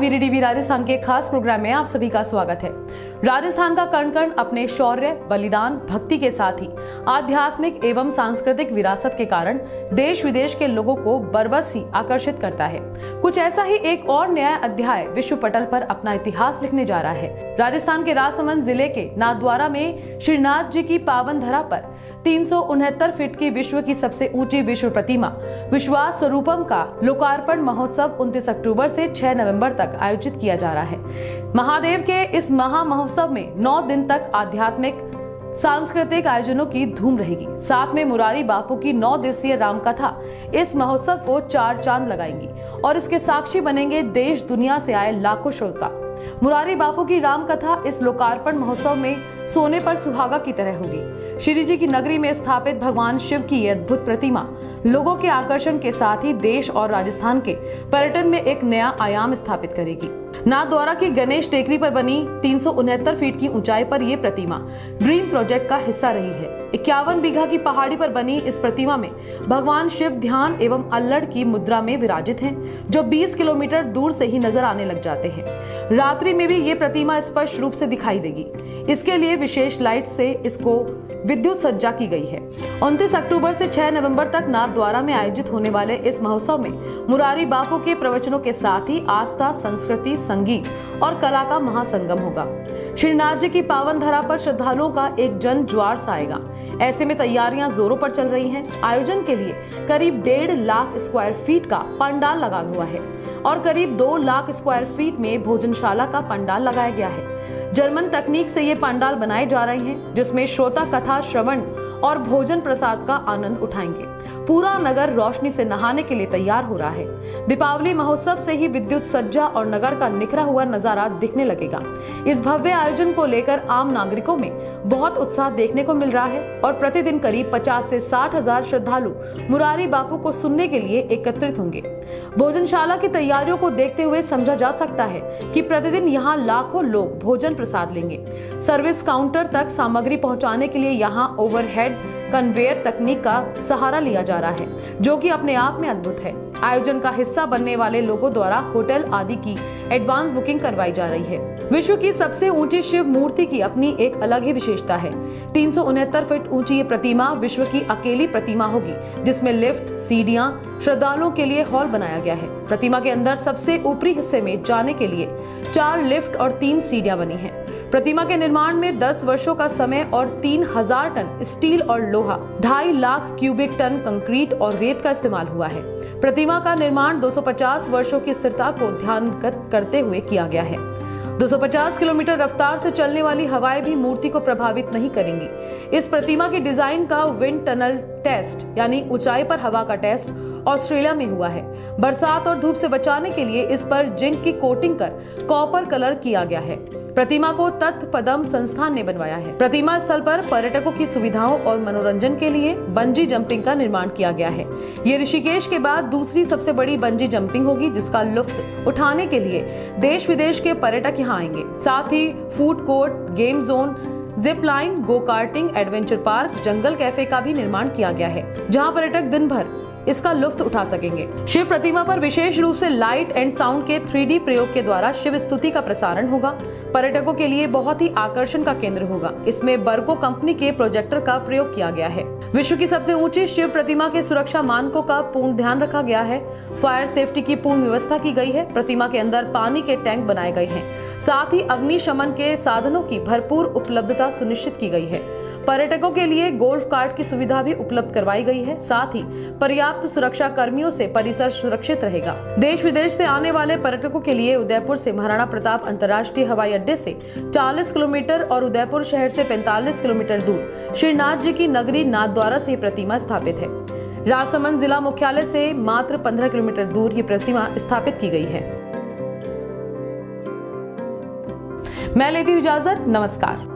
Veeri TV Rajasthan के खास programme में आप सभी का स्वागत है। राजस्थान का कण कण अपने शौर्य, बलिदान, भक्ति के साथ ही आध्यात्मिक एवं सांस्कृतिक विरासत के कारण देश विदेश के लोगों को बरबस ही आकर्षित करता है। कुछ ऐसा ही एक और नया अध्याय विश्व पटल पर अपना इतिहास लिखने जा रहा है। राजस्थान के राजसमंद जिले के नाथद्वारा में श्रीनाथ जी की पावन धरा पर 369 फीट की विश्व की सबसे ऊंची विश्व प्रतिमा विश्वास स्वरूपम का लोकार्पण महोत्सव 29 अक्टूबर से 6 नवंबर तक आयोजित किया जा रहा है। महादेव के इस महा महोत्सव में 9 दिन तक आध्यात्मिक सांस्कृतिक आयोजनों की धूम रहेगी। साथ में मुरारी बापू की 9 दिवसीय रामकथा इस महोत्सव को 4 चांद लगाएंगी और इसके साक्षी बनेंगे देश दुनिया से आए लाखों श्रोता। मुरारी बापू की रामकथा इस लोकार्पण महोत्सव में सोने पर सुहागा की तरह होगी। श्री जी की नगरी में स्थापित भगवान शिव की यह अद्भुत प्रतिमा लोगों के आकर्षण के साथ ही देश और राजस्थान के पर्यटन में एक नया आयाम स्थापित करेगी। नाथद्वारा की गणेश टेकरी पर बनी 369 फीट की ऊंचाई पर यह प्रतिमा ड्रीम प्रोजेक्ट का हिस्सा रही है। 51 बीघा की पहाड़ी पर बनी इस प्रतिमा में भगवान शिव ध्यान एवं अल्लड़ की मुद्रा में विराजित हैं, जो 20 किलोमीटर दूर से ही नजर आने लग जाते हैं। रात्रि में भी ये प्रतिमा स्पष्ट रूप से दिखाई देगी। इसके लिए विशेष लाइट से इसको विद्युत सज्जा की गई है। 29 अक्टूबर से 6 नवंबर तक नाथद्वारा में आयोजित होने वाले इस महोत्सव में मुरारी बापू के प्रवचनों के साथ ही आस्था, संस्कृति, संगीत और कला का महासंगम होगा। श्रीनाथ जी की पावन धरा पर श्रद्धालुओं का एक जन ज्वार सा आएगा। ऐसे में तैयारियां जोरों पर चल रही हैं। आयोजन के लिए करीब 1.5 लाख स्क्वायर फीट का पंडाल लगा हुआ है और करीब 2 लाख स्क्वायर फीट में भोजनशाला का पंडाल लगाया गया है। जर्मन तकनीक से ये पंडाल बनाए जा रहे हैं, जिसमें श्रोता कथा श्रवण और भोजन प्रसाद का आनंद उठाएंगे। पूरा नगर रोशनी से नहाने के लिए तैयार हो रहा है। दीपावली महोत्सव से ही विद्युत सज्जा और नगर का निखरा हुआ नजारा दिखने लगेगा। इस भव्य आयोजन को लेकर आम नागरिकों में बहुत उत्साह देखने को मिल रहा है और प्रतिदिन करीब 50 से 60 हजार श्रद्धालु मुरारी बापू को सुनने के लिए एकत्रित होंगे। भोजनशाला की तैयारियों को देखते हुए समझा जा सकता है कि प्रतिदिन यहाँ लाखों लोग भोजन प्रसाद लेंगे। सर्विस काउंटर तक सामग्री पहुँचाने के लिए यहाँ ओवरहेड कन्वेयर तकनीक का सहारा लिया जा रहा है, जो कि अपने आप में अद्भुत है। आयोजन का हिस्सा बनने वाले लोगों द्वारा होटल आदि की एडवांस बुकिंग करवाई जा रही है। विश्व की सबसे ऊंची शिव मूर्ति की अपनी एक अलग ही विशेषता है। 369 फीट ऊंची ये प्रतिमा विश्व की अकेली प्रतिमा होगी, जिसमें लिफ्ट, सीढ़ियां, श्रद्धालुओं के लिए हॉल बनाया गया है। प्रतिमा के अंदर सबसे ऊपरी हिस्से में जाने के लिए 4 लिफ्ट और 3 सीढ़ियां बनी हैं। प्रतिमा के निर्माण में 10 वर्षों का समय और 3000 टन स्टील और लोहा, 2.5 लाख क्यूबिक टन कंक्रीट और रेत का इस्तेमाल हुआ है। प्रतिमा का निर्माण 250 वर्षों की स्थिरता को ध्यान करते हुए किया गया है। 250 किलोमीटर रफ्तार से चलने वाली हवाएं भी मूर्ति को प्रभावित नहीं करेंगी। इस प्रतिमा की डिजाइन का विंड टनल टेस्ट यानी ऊंचाई पर हवा का टेस्ट ऑस्ट्रेलिया में हुआ है। बरसात और धूप से बचाने के लिए इस पर जिंक की कोटिंग कर कॉपर कलर किया गया है। प्रतिमा को तत् पदम संस्थान ने बनवाया है। प्रतिमा स्थल पर पर्यटकों की सुविधाओं और मनोरंजन के लिए बंजी जंपिंग का निर्माण किया गया है। ये ऋषिकेश के बाद दूसरी सबसे बड़ी बंजी जंपिंग होगी, जिसका लुत्फ उठाने के लिए देश विदेश के पर्यटक यहाँ आएंगे। साथ ही food court, game zone, zip line, go karting, adventure park, jungle cafe का भी निर्माण किया गया है, जहाँ पर्यटक दिन भर इसका लुत्फ उठा सकेंगे। शिव प्रतिमा पर विशेष रूप से लाइट एंड साउंड के 3D प्रयोग के द्वारा शिव स्तुति का प्रसारण होगा। पर्यटकों के लिए बहुत ही आकर्षण का केंद्र होगा। इसमें बर्को कंपनी के प्रोजेक्टर का प्रयोग किया गया है। विश्व की सबसे ऊंची शिव प्रतिमा के सुरक्षा मानकों का पूर्ण ध्यान रखा गया है। फायर सेफ्टी की पूर्ण व्यवस्था की गई है। प्रतिमा के अंदर पानी के टैंक बनाए गए हैं। साथ ही अग्निशमन के साधनों की भरपूर उपलब्धता सुनिश्चित की गई है। पर्यटकों के लिए गोल्फ कार्ट की सुविधा भी उपलब्ध करवाई गई है। साथ ही पर्याप्त सुरक्षा कर्मियों से परिसर सुरक्षित रहेगा। देश विदेश से आने वाले पर्यटकों के लिए उदयपुर से महाराणा प्रताप अंतर्राष्ट्रीय हवाई अड्डे से 40 किलोमीटर और उदयपुर शहर से 45 किलोमीटर दूर श्रीनाथ जी की नगरी नाथद्वारा से प्रतिमा स्थापित है। राजसमंद जिला मुख्यालय से मात्र 15 किलोमीटर दूर ये प्रतिमा स्थापित की गई है। मैं लेती हूँ इजाजत। नमस्कार।